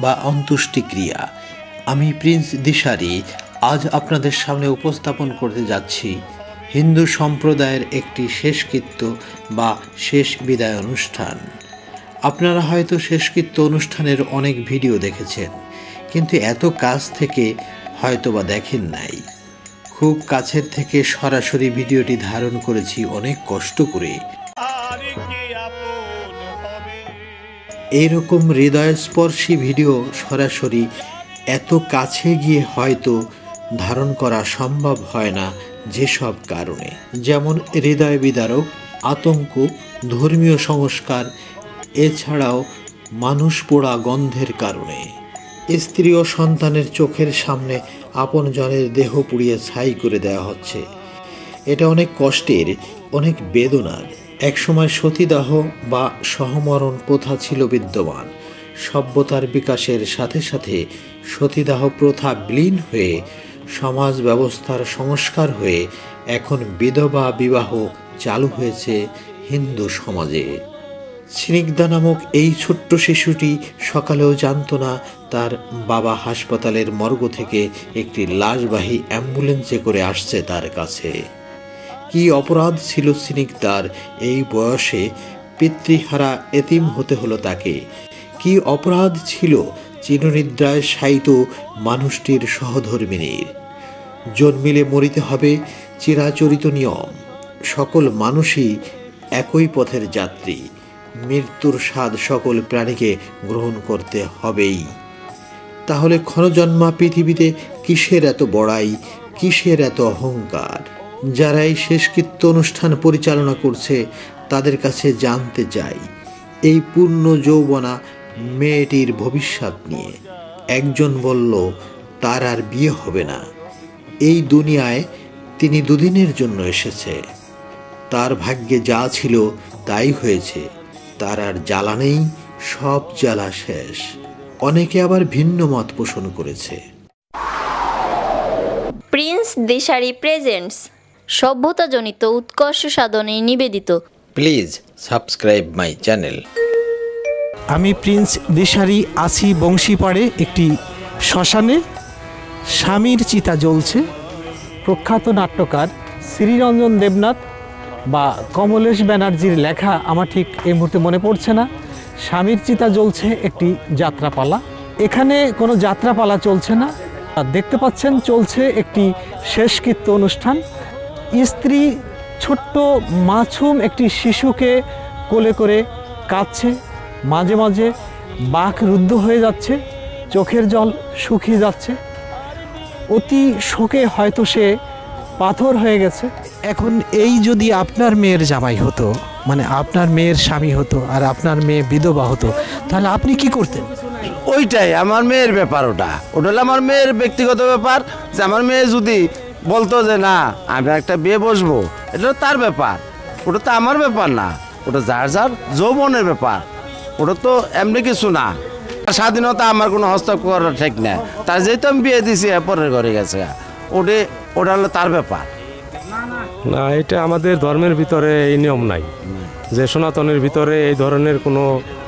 বা অন্ত্যেষ্টিক্রিয়া। আমি প্রিন্স দিশারি আজ আপনাদের সামনে উপস্থাপন করতে যাচ্ছি হিন্দু সম্প্রদায়ের একটি শেষকৃত্য বা শেষ বিদায় অনুষ্ঠান। আপনারা হয়তো শেষকৃত্য অনুষ্ঠানের অনেক ভিডিও দেখেছেন, কিন্তু এত কাছ থেকে হয়তো বা দেখেন নাই। খুব কাছের থেকে সরাসরি ভিডিওটি ধারণ করেছি অনেক কষ্ট করে। এইরকম হৃদয়স্পর্শী ভিডিও সরাসরি এত কাছে গিয়ে হয়তো ধারণ করা সম্ভব হয় না যেসব কারণে, যেমন হৃদয় বিদারক, আতঙ্ক, ধর্মীয় সংস্কার, এছাড়াও মানুষ পোড়া গন্ধের কারণে। স্ত্রী ও সন্তানের চোখের সামনে আপনজনের দেহ পুড়িয়ে ছাই করে দেওয়া হচ্ছে। এটা অনেক কষ্টের, অনেক বেদনার। একসময় সতীদাহ বা সহমরণ প্রথা ছিল বিদ্যমান। সভ্যতার বিকাশের সাথে সাথে সতীদাহ প্রথা বিলীন হয়ে সমাজ ব্যবস্থার সংস্কার হয়ে এখন বিধবা বিবাহ চালু হয়েছে হিন্দু সমাজে। স্নিগ্ধা নামক এই ছোট্ট শিশুটি সকালেও জানত না তার বাবা হাসপাতালের মর্গ থেকে একটি লাশবাহী অ্যাম্বুলেন্সে করে আসছে তার কাছে। কি অপরাধ ছিল স্নিগ্ধার এই বয়সে পিতৃহারা এতিম হতে হলো তাকে? কি অপরাধ ছিল চিরনিদ্রায় শায়িত মানুষটির সহধর্মিনীর? জন্মিলে মরিতে হবে চিরাচরিত নিয়ম। সকল মানুষই একই পথের যাত্রী। মৃত্যুর স্বাদ সকল প্রাণীকে গ্রহণ করতে হবেই। তাহলে ক্ষণজন্মা পৃথিবীতে কিসের এত বড়াই, কিসের এত অহংকার? যারা এই শেষকৃত্য অনুষ্ঠান পরিচালনা করছে তাদের কাছে জানতে চাই এই পূর্ণ যৌবনা মেয়েটির ভবিষ্যৎ নিয়ে। একজন বলল তার আর বিয়ে হবে না, এই দুনিয়ায় তিনি দুদিনের জন্য এসেছে। তার ভাগ্যে যা ছিল তাই হয়েছে, তার আর জ্বালা নেই, সব জ্বালা শেষ। অনেকে আবার ভিন্ন মত পোষণ করেছে। প্রিন্স দিশারি প্রেজেন্টস সভ্যতাজনিত উৎকর্ষ সাধনে নিবেদিত। Please subscribe my channel. আমি প্রিন্স দিশারি আছি বংশীপাড়ে একটি শ্মশানে। স্বামীর চিতা জ্বলছে। প্রখ্যাত নাট্যকার শ্রীরঞ্জন দেবনাথ বা কমলেশ ব্যানার্জির লেখা আমার ঠিক এই মুহূর্তে মনে পড়ছে না। স্বামীর চিতা জ্বলছে একটি যাত্রাপালা। এখানে কোনো যাত্রাপালা চলছে না, দেখতে পাচ্ছেন চলছে একটি শেষকৃত্য অনুষ্ঠান। স্ত্রী ছোট্ট মাছুম একটি শিশুকে কোলে করে কাঁদছে, মাঝে মাঝে বাক রুদ্ধ হয়ে যাচ্ছে, চোখের জল শুকিয়ে যাচ্ছে। অতি শোকে হয়তো সে পাথর হয়ে গেছে। এখন এই যদি আপনার মেয়ের জামাই হতো, মানে আপনার মেয়ের স্বামী হতো আর আপনার মেয়ে বিধবা হতো, তাহলে আপনি কি করতেন? ওইটাই আমার মেয়ের ব্যাপার। ওটা হলো আমার মেয়ের ব্যক্তিগত ব্যাপার। যে আমার মেয়ে যদি বলতো যে না আমি একটা বিয়ে বসবো, এটা তার ব্যাপার, ওটা তো আমার ব্যাপার না। ওটা যার যার যৌবনের ব্যাপার, ওটা তো এমনি কিছু না। স্বাধীনতা আমার কোনো হস্তক্ষেপ করার ঠিক না। তার যেহেতু আমি বিয়ে দিয়েছি পরের ঘরে গেছে, ওটা হলো তার ব্যাপার। না, এটা আমাদের ধর্মের ভিতরে এই নিয়ম নাই। যে সনাতনের ভিতরে এই ধরনের কোনো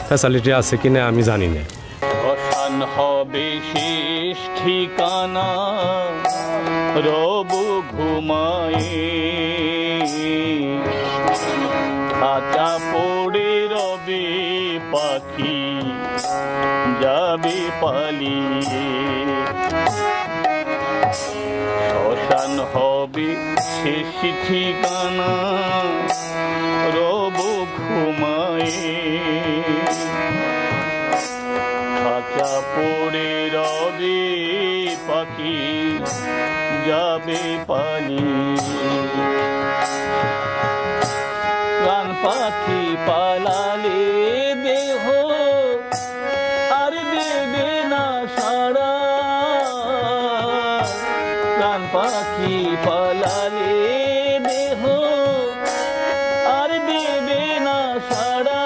ফ্যাসিলিটি আছে কিনা আমি জানি না। শ্মশান হবে শেষ ঠিকানা, রব ঘুমায়ে খাঁচা পড়ে রবে পাখি যাবে পালিয়ে। শ্মশান হবে শেষ ঠিকানা, রব ঘুমায়ে খাঁচা পড়ে রবে পাখি যাবে পালিয়ে। প্রাণ পাখি পালালে দেহ আর দেবে না সাড়া। প্রাণ পাখি পালালে দেহ আর দেবে না সাড়া।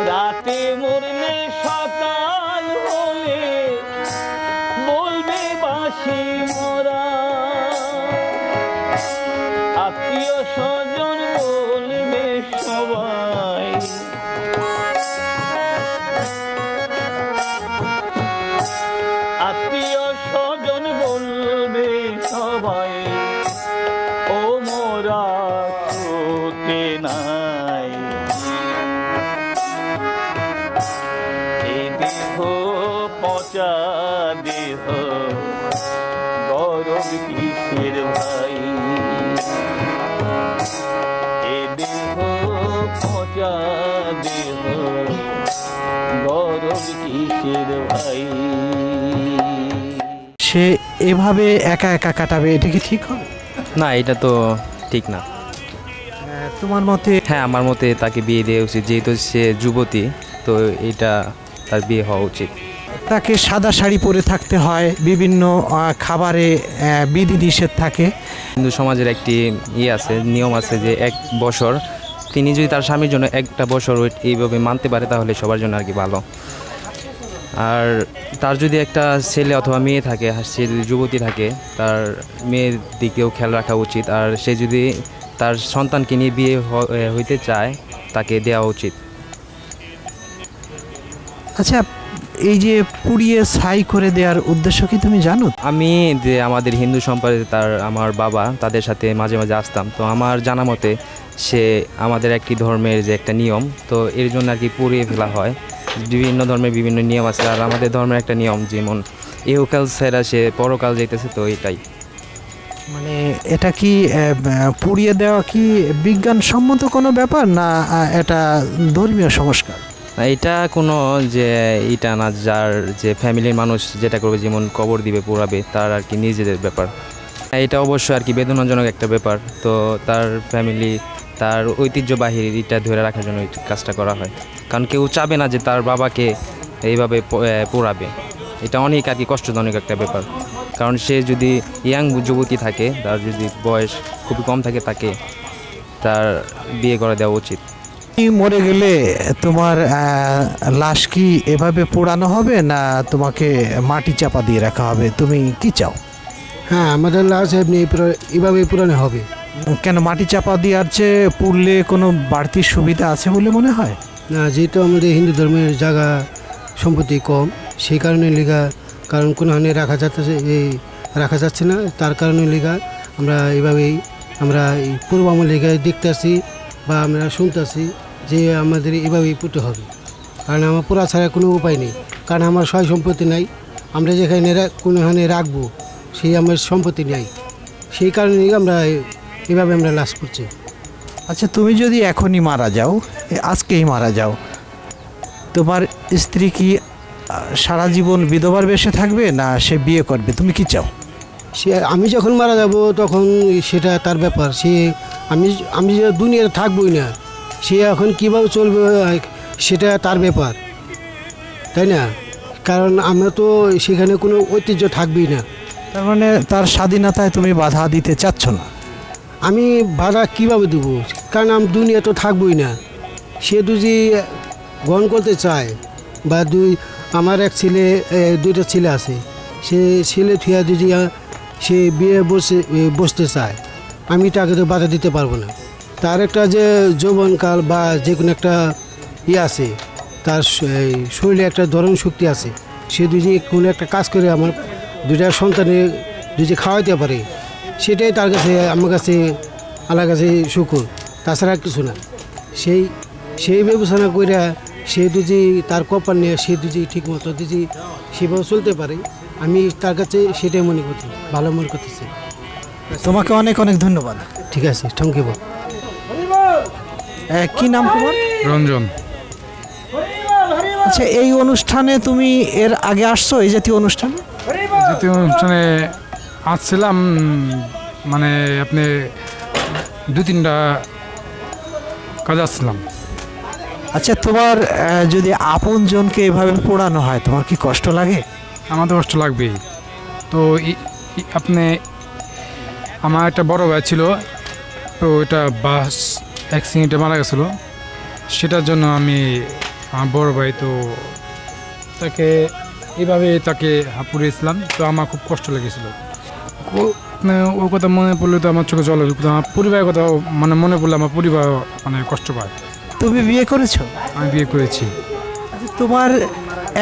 রাতে মরলে সকাল হলে বলবে বাঁশি মরা। আত্মীয় স্বজন বলবে সবাই পচা দেহ গরম কিসের ভাই, এ দেহ পচা দেহ গরম কিসের ভাই। সে এভাবে একা একা কাটাবে, এটা কি ঠিক হবে? না, এটা তো ঠিক না। তোমার মতে? হ্যাঁ, আমার মতে তাকে বিয়ে দেওয়া উচিত, যেহেতু সে যুবতী, তো এটা তার বিয়ে হওয়া উচিত। তাকে সাদা শাড়ি পরে থাকতে হয়, বিভিন্ন খাবারে বিধি নিষেধ থাকে। হিন্দু সমাজের একটি আছে, নিয়ম আছে যে 1 বছর তিনি যদি তার স্বামীর জন্য 1টা বছর এইভাবে মানতে পারে তাহলে সবার জন্য আর কি ভালো। আর তার যদি একটা ছেলে অথবা মেয়ে থাকে, সে যদি যুবতী থাকে, তার মেয়ের দিকেও খেয়াল রাখা উচিত। আর সে যদি তার সন্তানকে নিয়ে বিয়ে হইতে চায়, তাকে দেওয়া উচিত। আচ্ছা, এই যে পুড়িয়ে ছাই করে দেওয়ার উদ্দেশ্য কি তুমি জানো? আমি যে আমাদের হিন্দু সম্প্রদায়ে আমার বাবা তাদের সাথে মাঝে মাঝে আসতাম, তো আমার জানা মতে সে আমাদের একটি ধর্মের যে একটা নিয়ম, তো এর জন্য আর কি পুড়িয়ে ফেলা হয়। বিভিন্ন ধর্মের বিভিন্ন নিয়ম আছে, আর আমাদের ধর্মের একটা নিয়ম যেমন ইহকাল সেরা সে পরকাল যাইতেছে, তো এটাই। মানে এটা কি পুড়িয়ে দেওয়া কি বিজ্ঞানসম্মত কোনো ব্যাপার, না এটা ধর্মীয় সংস্কার? এটা কোনো যে এটা না, যার যে ফ্যামিলির মানুষ যেটা করবে, যেমন কবর দিবে, পোড়াবে, তার আর কি নিজেদের ব্যাপার। এটা অবশ্যই আর কি বেদনাজনক একটা ব্যাপার, তো তার ফ্যামিলি তার ঐতিহ্যবাহী এটা ধরে রাখার জন্য এই কাজটা করা হয়। কারণ কেউ চাবে না যে তার বাবাকে এইভাবে পোড়াবে, এটা অনেক আর কি কষ্টজনক একটা ব্যাপার। কারণ সে যদি ইয়াং যুবতী থাকে, তার যদি বয়স খুবই কম থাকে, তাকে তার বিয়ে করে দেওয়া উচিত। মরে গেলে তোমার লাশ কি এভাবে পোড়ানো হবে, না তোমাকে মাটি চাপা দিয়ে রাখা হবে? তুমি কি চাও? হ্যাঁ, আমাদের লাশ এমনি এভাবে পুরানো হবে। কেন মাটি চাপা দেওয়ার চেয়ে পুড়লে কোনো বাড়তি সুবিধা আছে বলে মনে হয়? না, যেহেতু আমাদের হিন্দু ধর্মের জায়গা সম্পত্তি কম, সেই কারণে লিগা, কারণ কোনোখানে রাখা যাচ্ছে না, তার কারণে লিগা আমরা এইভাবেই আমরা এই পূর্ব আমল লিগায় দেখতে আসি বা আমরা শুনতেছি যে আমাদের এভাবেই পুঁতে হবে। কারণ আমার পোড়া ছাড়া কোনো উপায় নেই, কারণ আমার সয় সম্পত্তি নাই। আমরা যেখানে কোনোখানে রাখবো সেই আমার সম্পত্তি নেই, সেই কারণে আমরা এভাবে আমরা লাশ করছি। আচ্ছা, তুমি যদি এখনই মারা যাও, আজকেই মারা যাও, তোমার স্ত্রী কি সারা জীবন বিধবার বেশে থাকবে, না সে বিয়ে করবে? তুমি কি চাও? সে আমি যখন মারা যাব তখন সেটা তার ব্যাপার। সে আমি যে দুনিয়াতে থাকবই না, সে এখন কীভাবে চলবে সেটা তার ব্যাপার, তাই না? কারণ আমরা তো সেখানে কোনো ঐতিহ্য থাকবেই না। তার মানে তার স্বাধীনতায় তুমি বাধা দিতে চাচ্ছ না? আমি বাধা কীভাবে দেবো, কারণ আমি দুনিয়া তো থাকবই না। সে যদি গ্রহণ করতে চায় বা আমার এক ছেলে, 2টা ছেলে আছে, সে ছেলে থুয়া যদি সে বিয়ে বসতে চায়, আমি তাকে তো বাধা দিতে পারবো না। তার একটা যে যৌবনকাল বা যে কোনো একটা আছে, তার শরীরে একটা ধরন শক্তি আছে, সে যদি কোনো একটা কাজ করে আমার 2টা সন্তানের যদি খাওয়াইতে পারে, সেটাই তার কাছে, আমার কাছে, আল্লাহর কাছে শুকর, তাছাড়া কিছু না। সেই বিবেচনা করে সে যদি তার কপাল নিয়ে সে যদি ঠিক মতো যদি সেভাবে চলতে পারে, আমি তার কাছে সেটাই মনে করছি, ভালো মনে করতেছি। তোমাকে অনেক অনেক ধন্যবাদ। ঠিক আছে, থ্যাংক ইউ। কি নাম তোমার? রঞ্জন। আচ্ছা, এই অনুষ্ঠানে তুমি এর আগে আসছো, এই জাতীয় অনুষ্ঠানে? জাতীয় অনুষ্ঠানে আসছিলাম, মানে আপনি 2-3টা কাজ আসছিলাম। আচ্ছা, তোমার যদি আপনজনকে এভাবে পোড়ানো হয়, তোমার কি কষ্ট লাগে? আমার তো কষ্ট লাগবেই। তো আপনি, আমার একটা বড় ভাই ছিল, তো এটা বাস অ্যাক্সিডেন্টে মারা গেছিলো, সেটার জন্য আমার বড় ভাই, তো তাকে এইভাবে পুড়িয়েছিলাম, তো আমার খুব কষ্ট লেগেছিল। ওই কথা মনে পড়লে তো আমার চোখে জল, আমার পরিবারের কথা মানে মনে পড়লে আমার পরিবার মানে কষ্ট পায়। তুমি বিয়ে করেছো? আমি বিয়ে করেছি। তোমার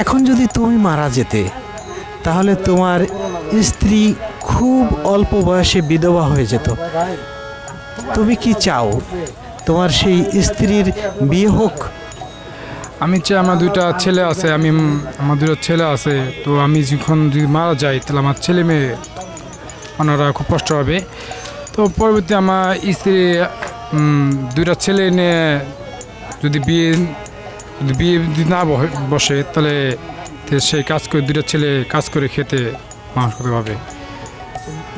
এখন যদি তুমি মারা যেতে, তাহলে তোমার স্ত্রী খুব অল্প বয়সে বিধবা হয়ে যেত, তুমি কি চাও তোমার সেই স্ত্রীর বিয়ে হোক? আমি চাই আমার দুইটা ছেলে আছে, আমার দুটো ছেলে আছে, তো আমি যখন যদি মারা যাই তাহলে আমার ছেলে মেয়ে ওনারা খুব কষ্ট হবে। তো পরবর্তী আমার স্ত্রী দুইটা ছেলে নিয়ে যদি বিয়ে যদি না বসে তাহলে সেই কাজ করে দুইটা ছেলে কাজ করে খেতে মানুষ করতে পারবে।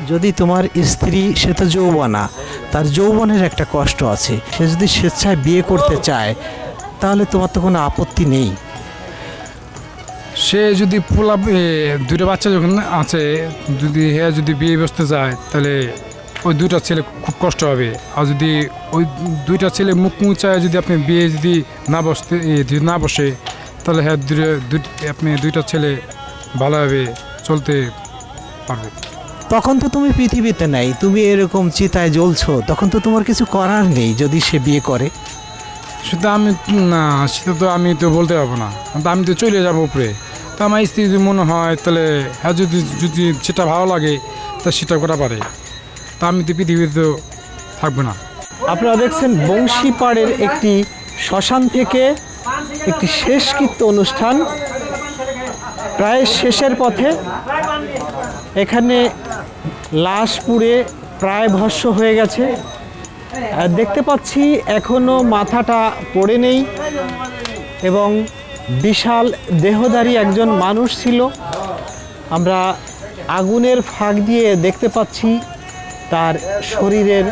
যদি তোমার স্ত্রী সে তো যৌবনা, তার যৌবনের একটা কষ্ট আছে, সে যদি স্বেচ্ছায় বিয়ে করতে চায় তাহলে তোমার তো কোনো আপত্তি নেই। সে যদি দুইটা বাচ্চা যখন আছে, যদি বিয়ে বসতে যায় তাহলে ওই দুইটা ছেলে খুব কষ্ট হবে। আর যদি ওই দুইটা ছেলে মুখ চায় যদি আপনি বিয়ে যদি না বসে তাহলে হ্যাঁ আপনি দুইটা ছেলে ভালোভাবে চলতে পারবে। তখন তো তুমি পৃথিবীতে নাই, তুমি এরকম চিতায় জ্বলছো, তখন তো তোমার কিছু করার নেই যদি সে বিয়ে করে। সেটা আমি তো বলতে পারবো না, আমি তো চলে যাবো উপরে। তো আমার স্ত্রী যদি মনে হয় তাহলে হ্যাঁ যদি সেটা ভালো লাগে তা সেটা করা পারে, তা আমি তো পৃথিবীতে থাকবো না। আপনারা দেখছেন বংশীপাড়ের একটি শ্মশান থেকে একটি শেষকৃত্য অনুষ্ঠান, প্রায় শেষের পথে। এখানে লাশ পুড়ে প্রায় ভস্ম হয়ে গেছে। দেখতে পাচ্ছি এখনও মাথাটা পড়ে নেই এবং বিশাল দেহধারী একজন মানুষ ছিল। আমরা আগুনের ফাঁক দিয়ে দেখতে পাচ্ছি তার শরীরের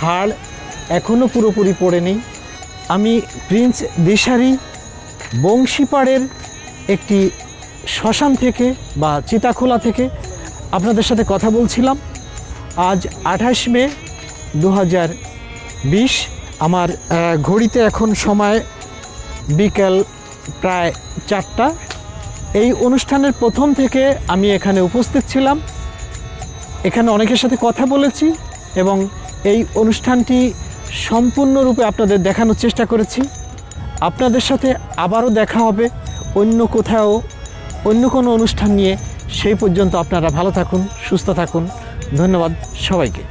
হাড় এখনও পুরোপুরি পড়ে নেই। আমি প্রিন্স দিশারি বংশীপাড়ের একটি শ্মশান থেকে বা চিতাখোলা থেকে আপনাদের সাথে কথা বলছিলাম। আজ 28 মে 2020। আমার ঘড়িতে এখন সময় বিকেল প্রায় 4টা। এই অনুষ্ঠানের প্রথম থেকে আমি এখানে উপস্থিত ছিলাম, এখানে অনেকের সাথে কথা বলেছি এবং এই অনুষ্ঠানটি সম্পূর্ণরূপে আপনাদের দেখানোর চেষ্টা করেছি। আপনাদের সাথে আবারও দেখা হবে অন্য কোথাও অন্য কোনো অনুষ্ঠান নিয়ে। সেই পর্যন্ত আপনারা ভালো থাকুন, সুস্থ থাকুন। ধন্যবাদ সবাইকে।